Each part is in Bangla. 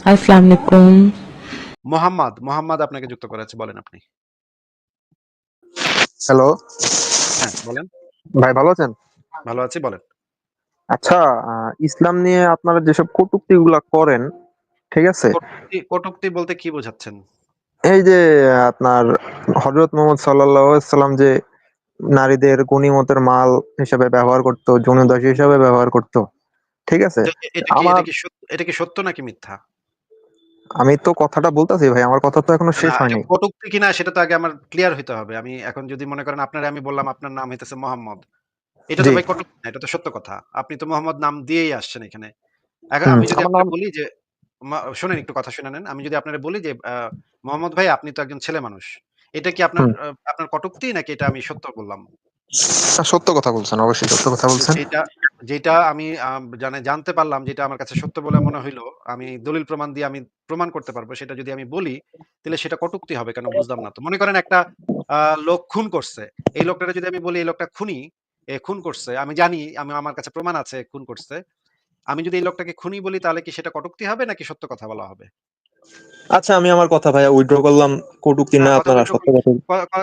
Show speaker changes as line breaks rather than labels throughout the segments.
আসসালামু আলাইকুম।
মোহাম্মদ আপনাকে যুক্ত করেছে। বলেন আপনি।
হ্যালো,
হ্যাঁ, বলেন।
ভাই ভালো আছেন?
ভালো আছি, বলেন।
আচ্ছা, ইসলাম নিয়ে আপনারা যেসব কটূক্তিগুলা করেন, ঠিক আছে?
কটূক্তি বলতে কি বোঝাচ্ছেন?
এই যে আপনার হযরত মুহাম্মদ সাল্লাল্লাহু আলাইহি সাল্লাম যে নারীদের গনিমতের মাল হিসেবে ব্যবহার করত, যৌনদাসী হিসেবে ব্যবহার করত, ঠিক আছে?
যে এটা কি
আমার
এটা কি সত্য নাকি মিথ্যা?
আমি তো কথাটা বলতেছি ভাই, আমার কথা তো এখনো
না,
শেষ
এটা
হয়নি।
কটূক্তি কিনা সেটা তো আগে আমার ক্লিয়ার হইতে হবে। আমি এখন যদি মনে করেন আপনারে আমি বললাম আপনার নাম হইতেছে মোহাম্মদ। এটা তো
জি,
ভাই কটূক্তি না, এটা তো সত্য কথা। আপনি তো মোহাম্মদ নাম দিয়েই আসছেন এখানে। এখন
হুম,
আমি যদি
আমার
আপনারে
নাম
বলি যে শোনেন একটু কথা শুনে নেন। আমি যদি আপনারে বলি যে মোহাম্মদ ভাই আপনি তো একজন ছেলে মানুষ। এটা কি আপনার
হুম,
আপনার কটূক্তি নাকি এটা আমি সত্য বললাম?
সত্য কথা বলছেন, অবশ্যই সত্য কথা বলছেন।
যেটা যেটা আমি জানতে পারলাম যেটা আমার কাছে সত্য বলে মনে হইলো, আমি দলিল প্রমাণ দিয়ে আমি প্রমাণ করতে পারবো। সেটা যদি আমি বলি, তাহলে সেটা কটূক্তি হবে কেন বুঝলাম না তো। মনে করেন একটা আ লোক খুন করছে। এই লোকটারে যদি আমি বলি এই লোকটা খুনি, খুন করছে। আমি জানি আমার কাছে প্রমাণ আছে খুন করছে। আমি যদি এই লোকটাকে খুনি বলি তাহলে কি সেটা কটূক্তি হবে নাকি সত্য কথা বলা হবে?
আচ্ছা, আমি আমার কথা ভাইয়া উইথড্র করলাম। কটূক্তি
না,
না, আপনারা সত্য কথা।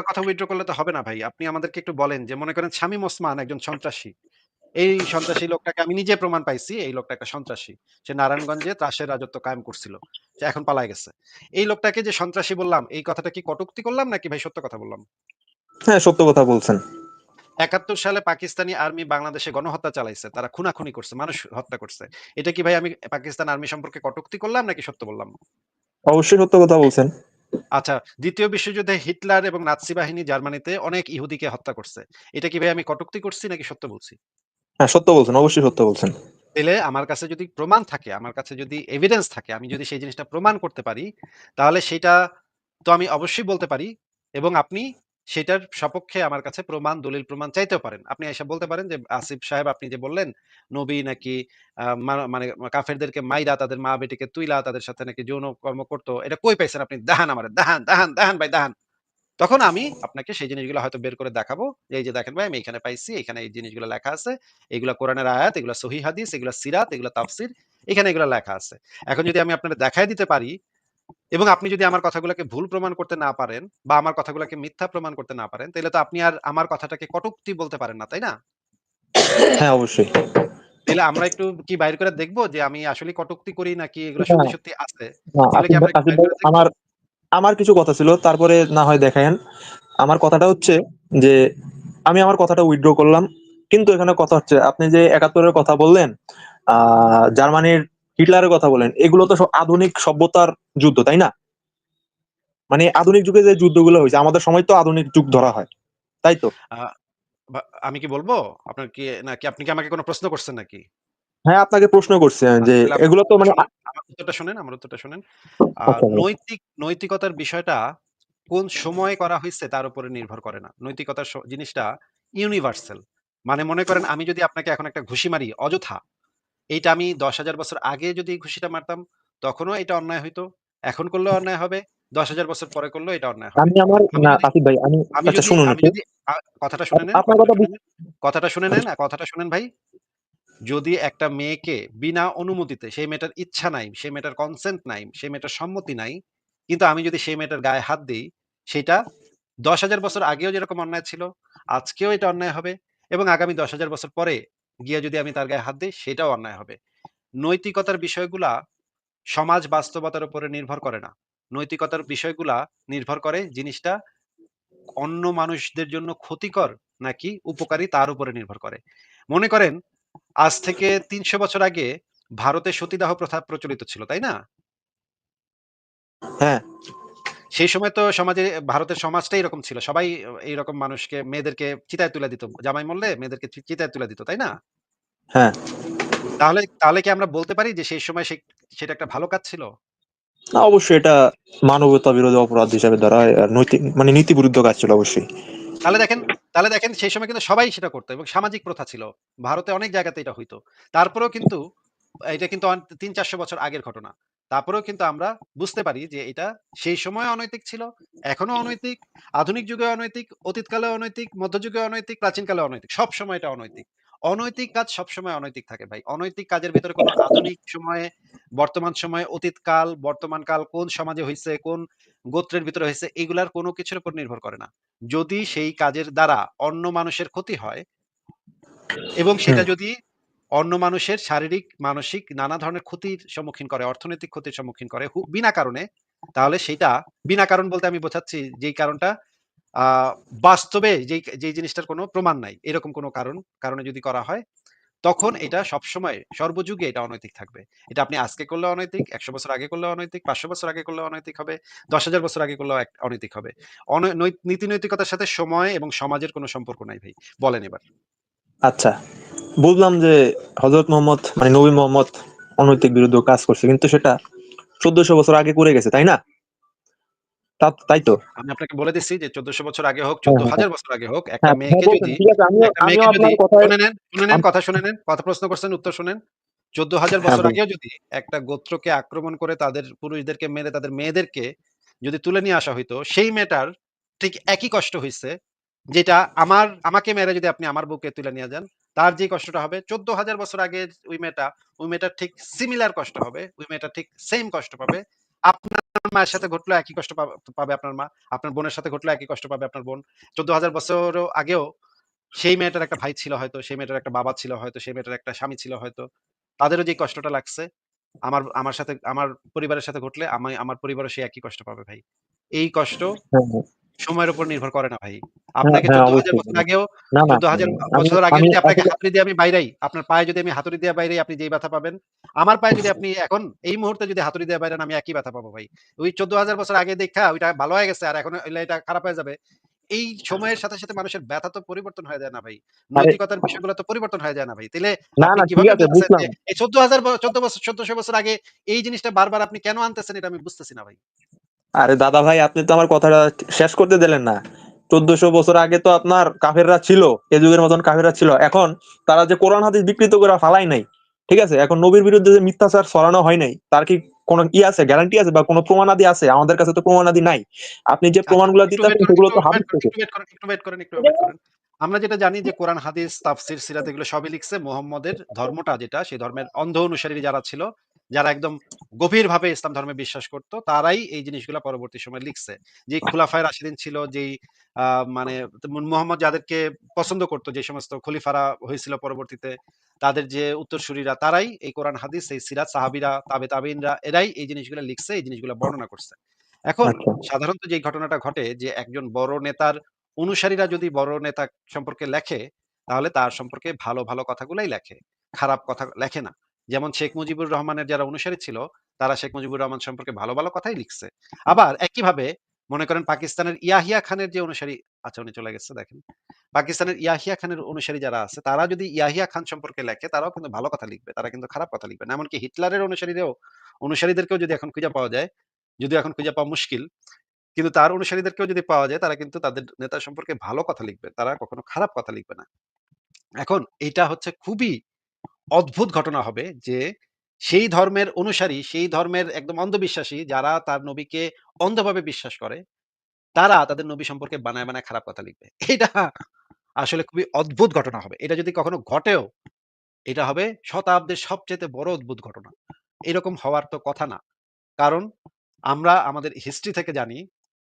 কথা উইথড্র করলে তো হবে না ভাই। আপনি আমাদেরকে একটু বলেন যে মনে করেন শামীম ওসমান একজন সন্ত্রাসী। এই সন্ত্রাসী লোকটাকে আমি নিজে প্রমাণ পাইছি, এই লোকটা একটা সন্ত্রাসী। সে নারায়ণগঞ্জে ত্রাসের রাজত্ব কায়েম করছিল। সে এখন পালায় গেছে। এই লোকটাকে যে সন্ত্রাসী বললাম, এই কথাটা কি কটূক্তি করলাম নাকি ভাই সত্য কথা বললাম?
হ্যাঁ, সত্য কথা বলছেন।
৭১ সালে পাকিস্তানি আর্মি বাংলাদেশে গণহত্যা চালাইছে। তারা খুনাখুনি করছে, মানুষ হত্যা করছে। এটা কি ভাই আমি পাকিস্তান আর্মি সম্পর্কে কটূক্তি করলাম নাকি সত্য বললাম?
অবশ্যই সত্য কথা বলছেন।
আচ্ছা, ২য় বিশ্বযুদ্ধে হিটলার এবং নাৎসি বাহিনী জার্মানিতে অনেক ইহুদিকে হত্যা করছে। এটা কি ভাই আমি কটূক্তি করছি নাকি সত্য বলছি?
হ্যাঁ, সত্য বলছেন, অবশ্যই সত্য বলছেন।
তাইলে আমার কাছে যদি প্রমাণ থাকে, আমার কাছে যদি এভিডেন্স থাকে, আমি যদি সেই জিনিসটা প্রমাণ করতে পারি, তাহলে সেইটা তো আমি অবশ্যই বলতে পারি এবং আপনি সেটার সপক্ষে আমার কাছে প্রমাণ, দলিল প্রমাণ চাইতেও পারেন। আপনি আইসা বলতে পারেন যে, "আসিফ সাহেব আপনি যে বললেন, নবী নাকি মানে কাফেরদেরকে মাইরা তাদের মা-বেটিকে তুইলা তাদের সাথে নাকি যৌন কর্ম করত। এটা কই পাইছেন আপনি? দেখান আমারে। দেখান, দেখান, দেখান ভাই দেখান।" তখন আমি আপনাকে সেই জিনিসগুলো হয়তো বের করে দেখাবো। যে এই যে দেখেন ভাই আমি এখানে পাইছি, এখানে এই জিনিসগুলো লেখা আছে। এগুলা কোরআনের আয়াত, এগুলা সহিহ হাদিস, এগুলা সিরাত, এগুলা তাফসীর। এখানে এগুলা লেখা আছে। এখন যদি আমি আপনারে দেখায় দিতে পারি এবং আপনি যদি আমার কথাগুলোকে ভুল প্রমাণ করতে না পারেন বা আমার কথাগুলোকে মিথ্যা প্রমাণ করতে না পারেন, তাইলে তো আপনি আর আমার কথাটাকে কটূক্তি বলতে পারেন না, তাই না?
হ্যাঁ, অবশ্যই।
তাইলে আমরা একটু কি বাইর করে দেখব যে আমি আসলেই কটূক্তি করি নাকি এগুলা
না,
সত্যি, সত্যি আছে?
না,
এগুলা কি আমরা একটু
আসিফ
বাইর
ভাই,
করে দেখব?
আমার আমার কিছু কথা ছিল, তারপরে না হয় দেখায়েন। আমার কথাটা হচ্ছে যে আমি আমার কথাটা উইথড্র করলাম, কিন্তু এখানে কথা হচ্ছে আপনি যে ৭১-এর কথা বললেন, জার্মানির হিটলারের কথা বলেন, এগুলো তো সব আধুনিক সভ্যতার যুদ্ধ, তাই না? মানে আধুনিক যুগে যে যুদ্ধগুলো হয়েছে, আমাদের সময় তো আধুনিক যুগ ধরা হয়, তাই তো?
আ বা আমি কি বলব? আপনার কি নাকি আপনি কি আমাকে কোন প্রশ্ন করছেন নাকি?
হ্যাঁ, আপনাকে প্রশ্ন করছি যে
আচ্ছা তাহলে আমার
এগুলো তো
উত্তরটা
মানে
শোনেন। আমার উত্তরটা শোনেন, আমার উত্তরটা শোনেন। আ
আচ্ছা ভাই।
নৈতিকতার বিষয়টা কোন সময়ে করা হইছে তার উপরে নির্ভর করে না। নৈতিকতার জিনিসটা ইউনিভার্সাল। মানে মনে করেন আমি যদি আপনাকে এখন একটা ঘুষি মারি অযথা, এইটা আমি ১০,০০০ বছর আগে যদি এই ঘুষিটা মারতাম, তখনও এটা অন্যায় হইতো। এখন করলেও অন্যায় হবে। ১০,০০০ বছর পরে করলেও এটা অন্যায় হবে।
আমি আমার
আমি
না
যদি
আসিফ ভাই, আমি
আমি
আচ্ছা
যদি
শুনুন
আমি
একটু।
যদি আ কথাটা শুনে নেন,
আপনার কথা
কথাটা শুনে নেন, কথাটা শুনেন ভাই। যদি একটা মেয়েকে বিনা অনুমতিতে সেই মেয়েটার ইচ্ছা নাই, সেই মেয়েটার কনসেন্ট নাই, সেই মেয়েটার সম্মতি নাই, কিন্তু আমি যদি সেই মেয়েটার গায়ে হাত দেই, সেইটা ১০,০০০ বছর আগেও যেরকম অন্যায় ছিল, আজকেও এটা অন্যায় হবে এবং আগামী ১০,০০০ বছর পরে গিয়ে যদি আমি তার গায়ে হাত দেই, সেটাও অন্যায় হবে। নৈতিকতার বিষয়গুলা সমাজ বাস্তবতার উপরে নির্ভর করে না। নৈতিকতার বিষয়গুলা নির্ভর করে জিনিসটা অন্য মানুষদের জন্য ক্ষতিকর নাকি উপকারী তার উপরে নির্ভর করে। মনে করেন আজ থেকে ৩০০ বছর আগে ভারতে সতীদাহ প্রথা প্রচলিত ছিল, তাই না?
হ্যাঁ,
সেই সময় তো সমাজে ভারতের সমাজটাই এরকম ছিল। সবাই এইরকম মানুষকে মেয়েদেরকে চিতায় তুলে দিত। জামাই মরলে মেয়েদেরকে চিতায় তুলে দিত, তাই না?
হ্যাঁ।
তাহলে কি আমরা বলতে পারি যে সেই সময় সেটা একটা ভালো কাজ ছিল?
না, অবশ্যই এটা মানবতা বিরোধী অপরাধ হিসাবে ধরা হয়। আর নৈতিক মানে নীতিবিরুদ্ধ কাজ ছিল অবশ্যই।
তাহলে দেখেন তাহলে দেখেন সেই সময় কিন্তু সবাই সেটা করত এবং সামাজিক প্রথা ছিল। ভারতে অনেক জায়গাতে এটা হইতো। তারপরেও কিন্তু এটা কিন্তু ৩-৪০০ বছর আগের ঘটনা। তারপরেও কিন্তু আমরা বুঝতে পারি যে এটা সেই সময় অনৈতিক ছিল, এখনো অনৈতিক, আধুনিক যুগে অনৈতিক, অতীতকালে অনৈতিক, মধ্যযুগে অনৈতিক, প্রাচীনকালে অনৈতিক। সবসময় এটা অনৈতিক। অনৈতিক কাজ সবসময় অনৈতিক থাকে ভাই। অনৈতিক কাজের ভেতরে কোনো আধুনিক সময়ে, বর্তমান সময়ে, অতীতকাল, বর্তমানকাল, কোন সমাজে হইছে, কোন গোত্রের ভিতরে হইছে, এগুলার কোনো কিছুর উপর নির্ভর করে না। যদি সেই কাজের দ্বারা অন্য মানুষের ক্ষতি হয় এবং
হুম।
সেটা যদি অন্য মানুষের শারীরিক, মানসিক নানা ধরনের ক্ষতির সম্মুখীন করে, অর্থনৈতিক ক্ষতির সম্মুখীন করে বিনা কারণে, তাহলে সেইটা বিনা কারণ বলতে আমি বোঝাচ্ছি যেই কারণটা আ বাস্তবে যেই জিনিসটার কোনো প্রমাণ নাই। এরকম কোনো কারণে যদি করা হয়, তখন এটা সবসময় সর্বযুগে এটা অনৈতিক থাকবে। এটা আপনি আজকে করলেও অনৈতিক, ১০০ বছর আগে করলেও অনৈতিক, ৫০০ বছর আগে করলেও অনৈতিক হবে, ১০,০০০ বছর আগে করলেও অনৈতিক হবে। নীতি নৈতিকতার সাথে সময় এবং সমাজের কোনো সম্পর্ক নাই ভাই। বলেন এবার।
আচ্ছা, বুঝলাম যে হযরত মুহাম্মদ মানে নবী মুহাম্মদ অনৈতিক বিরুদ্ধে কাজ করছে। কিন্তু সেটা ১৪০০ বছর আগে করে গেছে, তাই না? তাই তো?
আমি আপনাকে বলে দিচ্ছি যে ১৪০০ বছর আগে হোক,
হ্যাঁ, হ্যাঁ,
১৪,০০০ বছর আগে হোক,
হ্যাঁ, হ্যাঁ, বলছেন। ঠিক আছে, আমিও
একটা
আমিও
মেয়েকে যদি
আপনার কথায়
শুনে নেন, কথা প্রশ্ন করছেন, উত্তর শুনেন। ১৪,০০০
হ্যাঁ,
বছর
বলুন।
আগেও যদি একটা গোত্রকে আক্রমণ করে তাদের পুরুষদেরকে মেরে তাদের মেয়েদেরকে যদি তুলে নিয়ে আসা হইতো, সেই মেয়েটার ঠিক একই কষ্ট হইছে, যেটা আমাকে মেরে যদি আপনি আমার বউকে তুলে নিয়ে যান, তার যে কষ্টটা হবে ১৪,০০০ বছর আগের ওই মেয়েটার ঠিক সিমিলার কষ্ট হবে। ওই মেয়েটা ঠিক সেইম কষ্ট পাবে। আপনার মায়ের সাথে ঘটলেও একই কষ্ট পাবে আপনার মা। আপনার বোনের সাথে ঘটলেও একই কষ্ট পাবে আপনার বোন। ১৪,০০০ বছরও আগেও সেই মেয়েটার একটা ভাই ছিল হয়তো, সেই মেয়েটার একটা বাবা ছিল হয়তো, সেই মেয়েটার একটা স্বামী ছিল হয়তো। তাদেরও যে কষ্টটা লাগছে, আমার সাথে আমার পরিবারের সাথে ঘটলে আমার পরিবারও সেই একই কষ্ট পাবে ভাই। এই কষ্ট
হ্যাঁ, হ্যাঁ,
সময়ের উপর নির্ভর করে না ভাই।
হ্যাঁ,
আপনাকে
হ্যাঁ,
১৪,০০০
অবশ্যই।
বছর আগেও
না, না,
১৪,০০০
আমি
বছর আগেও
আমি
যদি আপনাকে
আসলে
হাতুড়ি দিয়ে আমি বাইরাই, আপনার পায়ে যদি আমি হাতুড়ি দিয়ে বাইরাই আপনি যেই ব্যথা পাবেন, আমার পায়ে যদি আপনি এখন এই মুহূর্তে যদি হাতুড়ি দিয়ে বাইরান আমি একই ব্যথা পাবো ভাই। ওই ১৪,০০০ বছর আগে দেইখা ওইটা ভালো হয়ে গেছে আর এখন হইলে এটা খারাপ হয়ে যাবে। এই সময়ের সাথে, সাথে মানুষের ব্যথা তো পরিবর্তন হয়ে যায় না ভাই।
আরে
নৈতিকতার বিষয়গুলো তো পরিবর্তন হয়ে যায় না ভাই। তাইলে
না,
আপনি
না, ঠিক
কিভাবে
আছে,
বলতেছেন যে
বুঝলাম।
এই ১৪,০০০ ১৪০০ বছর আগে এই জিনিসটা বারবার আপনি কেন আনতেছেন এটা আমি বুঝতেছি না ভাই।
আরে দাদা ভাই, আপনি তো আমার কথাটা শেষ করতে দিলেন না। ১৪০০ বছর আগে তো আপনার কাফেররা ছিল, এ যুগের মতন কাফেররা ছিল। এখন তারা যে কোরআন হাদিস বিকৃত করে ফালাই নাই, ঠিক আছে? এখন নবীর বিরুদ্ধে যে মিথ্যাচার ছড়ানো হয় নাই, তার কি কোনো আছে, গ্যারান্টি আছে বা কোনো প্রমাণাদি আছে? আমাদের কাছে তো প্রমাণাদি নাই। আপনি যে
আচ্ছা,
প্রমাণগুলো
একটু ওয়েট
দিতেছেন
করেন,
সেগুলো তো হাদিস থেকে।
একটু ওয়েট করেন। আমরা যেটা জানি যে কোরআন, হাদিস, তাফসির, সিরাত এগুলো সবই লিখছে মুহাম্মদের ধর্মটা যেটা, সেই ধর্মের অন্ধ অনুসারী যারা ছিল, যারা একদম গভীরভাবে ইসলাম ধর্মে বিশ্বাস করত, তারাই এই জিনিসগুলা পরবর্তী সময়ে লিখছে। যেই খুলাফায়ে রাশিদিন ছিল, যেই আ মানে মুহাম্মদ যাদেরকে পছন্দ করত, যে সমস্ত খলিফারা হয়েছিল পরবর্তীতে, তাদের যে উত্তরসূরিরা তারাই এই কোরআন, হাদিস, এই সিরাত, সাহাবীরা, তাবেঈনরা এরাই এই জিনিসগুলা লিখছে, এই জিনিসগুলা বর্ণনা করছে। এখন
আচ্ছা,
সাধারণত যে ঘটনাটা ঘটে যে একজন বড় নেতার অনুসারীরা যদি বড় নেতা সম্পর্কে লেখে, তাহলে তার সম্পর্কে ভালো, ভালো কথাগুলাই লেখে। খারাপ কথা লেখে না। যেমন শেখ মুজিবুর রহমানের যারা অনুসারী ছিল, তারা শেখ মুজিবুর রহমান সম্পর্কে ভালো, ভালো কথাই লিখছে। আবার একইভাবে মনে করেন পাকিস্তানের ইয়াহিয়া খানের যে অনুসারী, আচ্ছা উনি চলে গেছে দেখেন। পাকিস্তানের ইয়াহিয়া খানের অনুসারী যারা আছে, তারা যদি ইয়াহিয়া খান সম্পর্কে লেখে, তারাও কিন্তু ভালো কথা লিখবে। তারা কিন্তু খারাপ কথা লিখবে না। এমনকি হিটলারের অনুসারীদেরকেও যদি এখন খুঁজে পাওয়া যায়, যদিও এখন খুঁজে পাওয়া মুশকিল। কিন্তু তার অনুসারীদেরকেও যদি পাওয়া যায়, তারা কিন্তু তাদের নেতা সম্পর্কে ভালো কথা লিখবে। তারা কখনো খারাপ কথা লিখবে না। এখন এইটা হচ্ছে খুবই অদ্ভুত ঘটনা হবে যে, সেই ধর্মের অনুসারী, সেই ধর্মের একদম অন্ধবিশ্বাসী যারা তার নবীকে অন্ধভাবে বিশ্বাস করে, তারা তাদের নবী সম্পর্কে বানায়, বানায় খারাপ কথা লিখবে। এটা আসলে খুবই অদ্ভুত ঘটনা হবে। এটা যদি কখনো ঘটেও, এটা হবে শতাব্দীর সবচাইতে বড় অদ্ভুত ঘটনা। এরকম হওয়ার তো কথা না। কারণ আমরা আমাদের হিস্ট্রি থেকে জানি,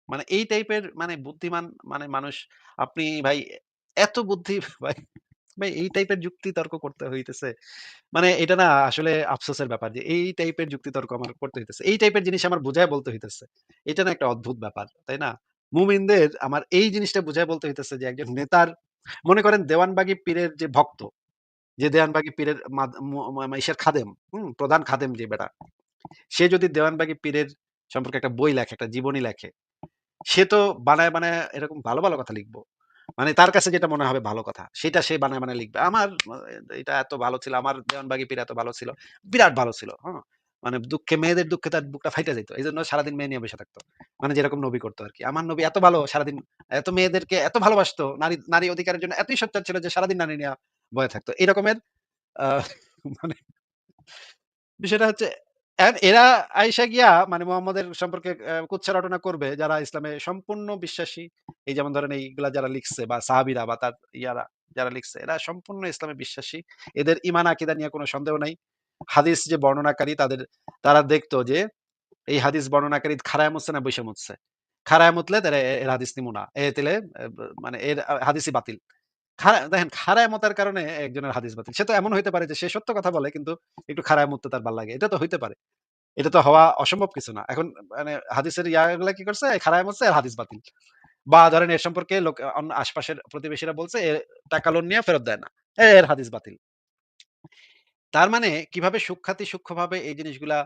মানে এই টাইপের মানে বুদ্ধিমান মানে মানুষ আপনি ভাই এত বুদ্ধি ভাই, ভাই এই টাইপের যুক্তি তর্ক করতে হইতেছে। মানে এটা না আসলে আফসোসের ব্যাপার যে এই টাইপের যুক্তি তর্ক আমার করতে হইতেছে। এই টাইপের জিনিস আমার বুঝায় বলতে হইতেছে। এটা না একটা অদ্ভুত ব্যাপার, তাই না? মুমিনদের আমার এই জিনিসটা বুঝায় বলতে হইতেছে যে একজন নেতার মনে করেন দেওয়ানবাগী পীরের যে ভক্ত, যে দেওয়ানবাগী পীরের মাদ মু মা ইসের খাদেম, প্রধান খাদেম যে বেটা, সে যদি দেওয়ানবাগী পীরের সম্পর্কে একটা বই লেখে, একটা জীবনী লেখে, সে তো বানায়, বানায় এরকম ভালো, ভালো কথা লিখব। মানে তার কাছে যেটা মনে হবে ভালো কথা, সেটা সে বানায়, বানায় লিখবে। আমার এটা এত ভালো ছিল, আমার দেওয়ানবাগী পীর এত ভালো ছিল। বিরাট ভালো ছিল, হ্যাঁ? মানে মেয়েদের দুঃখে তার বুকটা ফাইটা যাইত। এজন্য সারাদিন মেয়ে নিয়ে বসে থাকতো। মানে যেরকম নবী করতো আরকি। আমার নবী এত ভালো সারাদিন এত মেয়েদেরকে এত ভালোবাসতো, নারী অধিকারের জন্য এতই সোচ্চার ছিল যে সারাদিন নারী নিয়া বয়ে থাকতো। এরকমের আ মানে বিষয়টা হচ্ছে এরা আইসা গিয়া মানে মোহাম্মদের সম্পর্কে কুৎসা রটনা করবে যারা ইসলামে সম্পূর্ণ বিশ্বাসী। এই যেমন ধরেন এইগুলা যারা লিখছে বা সাহাবীরা বা তার ইয়ারা। যারা লিখছে এরা সম্পূর্ণ ইসলামে বিশ্বাসী। এদের ঈমান আকীদা নিয়ে কোন সন্দেহ নাই। হাদিস যে বর্ণনাকারী তারা দেখতো যে এই হাদিস বর্ণনাকারী খাড়ায় মুতছে না বইসা মুতছে। খাড়ায় মুতলে তাহলে এর হাদিস নিমু না। তাইলে মানে এর হাদিসই বাতিল। দেখেন খাড়ায় মতার কারণে একজনের হাদিস বাতিল। সে তো এমন হইতে পারে যে সে সত্য কথা বলে কিন্তু একটু খাড়ায় মুততে তার ভাল লাগে। এটা তো হইতে পারে। এটা তো হওয়া অসম্ভব কিছু না। এখন মানে হাদিসের ইয়াগুলা কি করছে? খাড়ায় মুতছে এর হাদিস বাতিল। বা ধরেন এর সম্পর্কে অন্য আশপাশের প্রতিবেশীরা বলছে টাকা লোন নিয়ে ফেরত দেয় না। এর হাদিস বাতিল। তার মানে কিভাবে সূক্ষ্মভাবে এই জিনিসগুলা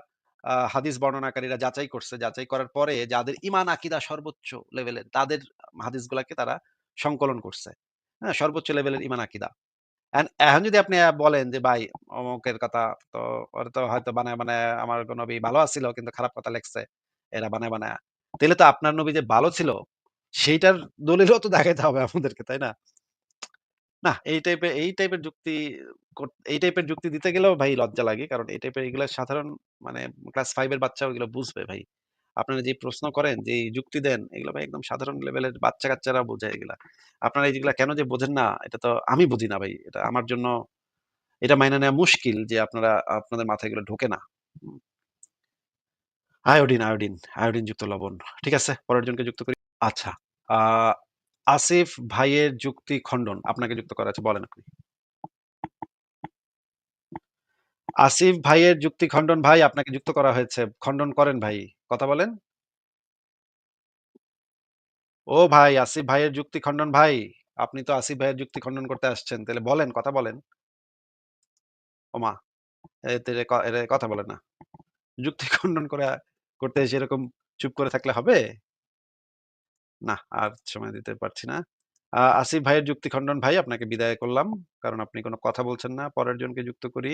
হাদিস বর্ণনাকারীরা যাচাই করছে। যাচাই করার পরে যাদের ঈমান আকীদা সর্বোচ্চ লেভেলের তাদের হাদিসগুলাকে তারা সংকলন করছে। হ্যাঁ? সর্বোচ্চ লেভেলের ঈমান আকীদা। এখন যদি আপনি বলেন যে ভাই অমুকের কথা তো ওরা তো হয়তো বানায় আমার নবী ভালো আছিল কিন্তু খারাপ কথা লেখছে। এরা বানায়া। তাইলে তো আপনার নবী যে ভালো ছিল সেইটার দলিলও তো দেখাইতে হবে আমাদেরকে, তাই না? না, এই টাইপের যুক্তি দিতে গেলেও ভাই লজ্জা লাগে। কারণ এই টাইপের এগুলা সাধারণ মানে ক্লাস 5 এর বাচ্চাও এগুলো বুঝবে ভাই। আপনারা যে প্রশ্ন করেন, যেই যুক্তি দেন, এগুলো ভাই একদম সাধারণ লেভেলের বাচ্চা-কাচ্চারা বোঝে এগুলা। আপনারা এগুলা কেন যে বোঝেন না, এটা তো আমি বুঝি না ভাই। এটা আমার জন্য এটা মাইনা নেওয়া মুশকিল যে আপনাদের মাথায় এগুলো ঢোকে না। হুম। আয়োডিন যুক্ত লবণ। ঠিক আছে, পরের জনকে যুক্ত করি। আচ্ছা। আ আসিফ ভাইয়ের যুক্তি খণ্ডন। আপনাকে যুক্ত করা আছে, বলেন আপনি। আসিফ ভাইয়ের যুক্তি খণ্ডন ভাই, আপনাকে যুক্ত করা হয়েছে। খণ্ডন করেন ভাই। কথা বলেন। ও ভাই, আসিফ ভাইয়ের যুক্তি খণ্ডন ভাই। আপনি তো আসিফ ভাইয়ের যুক্তি খণ্ডন করতে আসছেন। তাহলে বলেন, কথা বলেন। ওমা! এরে কথা বলে না। যুক্তি খণ্ডন করতে এসে এরকম চুপ করে থাকলে হবে? না, আর সময় দিতে পারছি না। আসিফ ভাইয়ের যুক্তি খণ্ডন ভাই, আপনাকে বিদায় করলাম। কারণ আপনি কোন কথা বলছেন না। পরের জনকে যুক্ত করি।